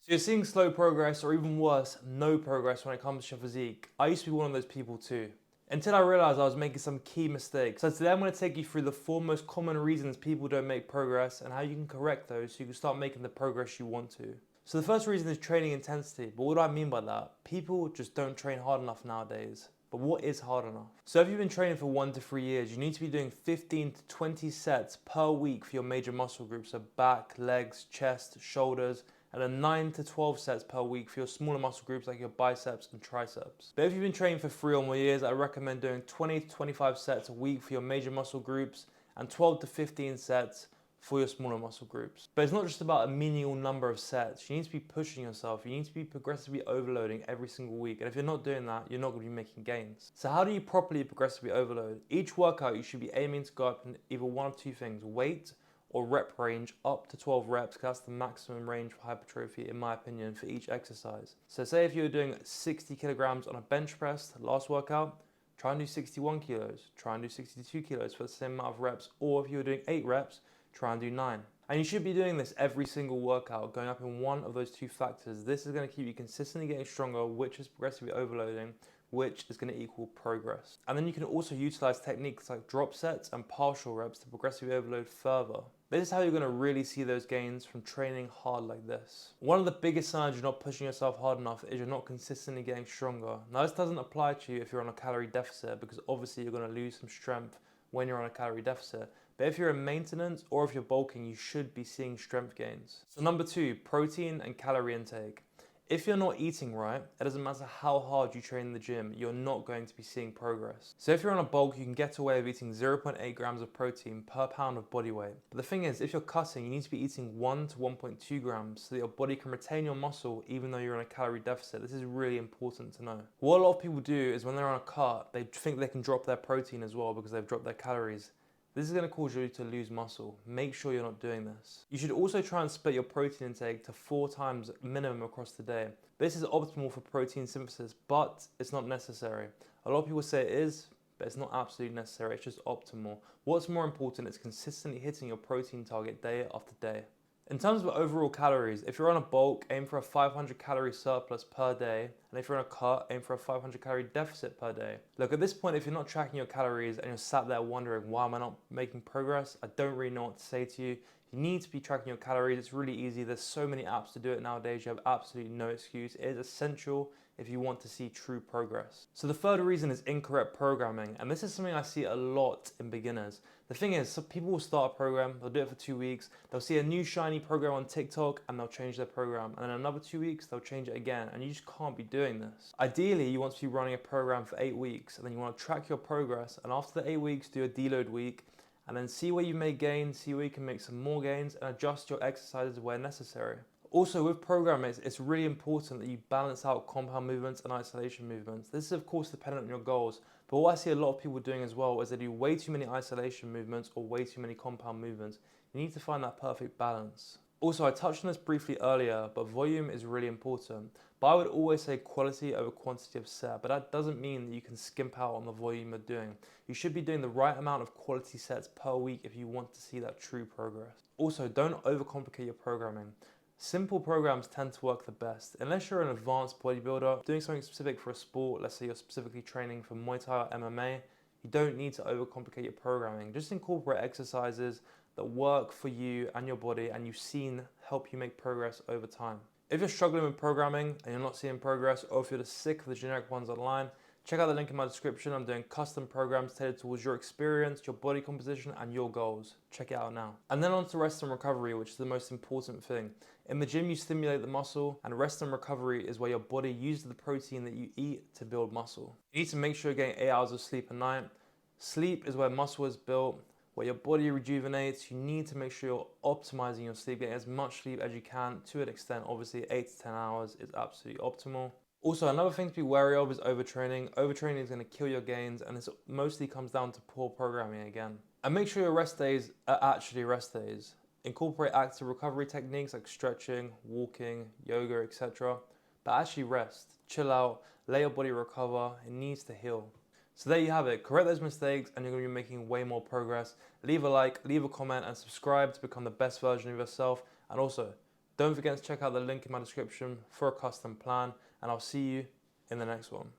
So you're seeing slow progress, or even worse, no progress when it comes to your physique. I used to be one of those people too, until I realized I was making some key mistakes. So today I'm going to take you through the 4 most common reasons people don't make progress and how you can correct those so you can start making the progress you want to. So the first reason is training intensity. But what do I mean by that? People just don't train hard enough nowadays. But what is hard enough? So if you've been training for 1 to 3 years, you need to be doing 15 to 20 sets per week for your major muscle groups, so back, legs, chest, shoulders, and then 9 to 12 sets per week for your smaller muscle groups like your biceps and triceps. But if you've been training for 3 or more years, I recommend doing 20 to 25 sets a week for your major muscle groups and 12 to 15 sets for your smaller muscle groups. But it's not just about a menial number of sets. You need to be pushing yourself. You need to be progressively overloading every single week. And if you're not doing that, you're not going to be making gains. So how do you properly progressively overload? Each workout, you should be aiming to go up in either one of 2 things: weight or rep range up to 12 reps, because that's the maximum range for hypertrophy in my opinion for each exercise. So say if you're doing 60 kilograms on a bench press last workout, try and do 61 kilos, try and do 62 kilos for the same amount of reps, or if you're doing 8 reps, try and do 9. And you should be doing this every single workout, going up in one of those 2 factors. This is going to keep you consistently getting stronger, which is progressively overloading, which is going to equal progress. And then you can also utilize techniques like drop sets and partial reps to progressively overload further. This is how you're going to really see those gains from training hard like this. One of the biggest signs you're not pushing yourself hard enough is you're not consistently getting stronger. Now this doesn't apply to you if you're on a calorie deficit, because obviously you're going to lose some strength when you're on a calorie deficit. But if you're in maintenance or if you're bulking, you should be seeing strength gains. So number 2, protein and calorie intake. If you're not eating right, it doesn't matter how hard you train in the gym, you're not going to be seeing progress. So if you're on a bulk, you can get away with eating 0.8 grams of protein per pound of body weight. But the thing is, if you're cutting, you need to be eating 1 to 1.2 grams so that your body can retain your muscle even though you're in a calorie deficit. This is really important to know. What a lot of people do is when they're on a cut, they think they can drop their protein as well because they've dropped their calories. This is going to cause you to lose muscle. Make sure you're not doing this. You should also try and split your protein intake to 4 times minimum across the day. This is optimal for protein synthesis, but it's not necessary. A lot of people say it is, but it's not absolutely necessary. It's just optimal. What's more important is consistently hitting your protein target day after day. In terms of overall calories, if you're on a bulk, aim for a 500 calorie surplus per day, and if you're on a cut, aim for a 500 calorie deficit per day. Look, at this point, if you're not tracking your calories and you're sat there wondering, why am I not making progress? I don't really know what to say to you. You need to be tracking your calories. It's really easy. There's so many apps to do it nowadays. You have absolutely no excuse. It is essential if you want to see true progress. So the third reason is incorrect programming, and this is something I see a lot in beginners. The thing is, some people will start a program, they'll do it for 2 weeks, they'll see a new shiny program on TikTok and they'll change their program, and then another 2 weeks they'll change it again, and you just can't be doing this. Ideally, you want to be running a program for 8 weeks, and then you want to track your progress, and after the 8 weeks do a deload week, and then see where you made gains, see where you can make some more gains, and adjust your exercises where necessary. Also, with programming, it's really important that you balance out compound movements and isolation movements. This is of course dependent on your goals, but what I see a lot of people doing as well is they do way too many isolation movements or way too many compound movements. You need to find that perfect balance. Also, I touched on this briefly earlier, but volume is really important. But I would always say quality over quantity of set, but that doesn't mean that you can skimp out on the volume you're doing. You should be doing the right amount of quality sets per week if you want to see that true progress. Also, don't overcomplicate your programming. Simple programs tend to work the best. Unless you're an advanced bodybuilder, doing something specific for a sport, let's say you're specifically training for Muay Thai or MMA, you don't need to overcomplicate your programming. Just incorporate exercises that work for you and your body and you've seen help you make progress over time. If you're struggling with programming and you're not seeing progress, or if you're just sick of the generic ones online, check out the link in my description. I'm doing custom programs tailored towards your experience, your body composition, and your goals. Check it out now. And then on to rest and recovery, which is the most important thing. In the gym, you stimulate the muscle, and rest and recovery is where your body uses the protein that you eat to build muscle. You need to make sure you're getting 8 hours of sleep a night. Sleep is where muscle is built, where your body rejuvenates. You need to make sure you're optimizing your sleep, getting as much sleep as you can to an extent. Obviously, 8 to 10 hours is absolutely optimal. Also, another thing to be wary of is overtraining. Overtraining is going to kill your gains, and this mostly comes down to poor programming again. And make sure your rest days are actually rest days. Incorporate active recovery techniques like stretching, walking, yoga, etc. But actually rest, chill out, let your body recover. It needs to heal. So there you have it. Correct those mistakes and you're going to be making way more progress. Leave a like, leave a comment, and subscribe to become the best version of yourself. And also, Don't forget to check out the link in my description for a custom plan, and I'll see you in the next one.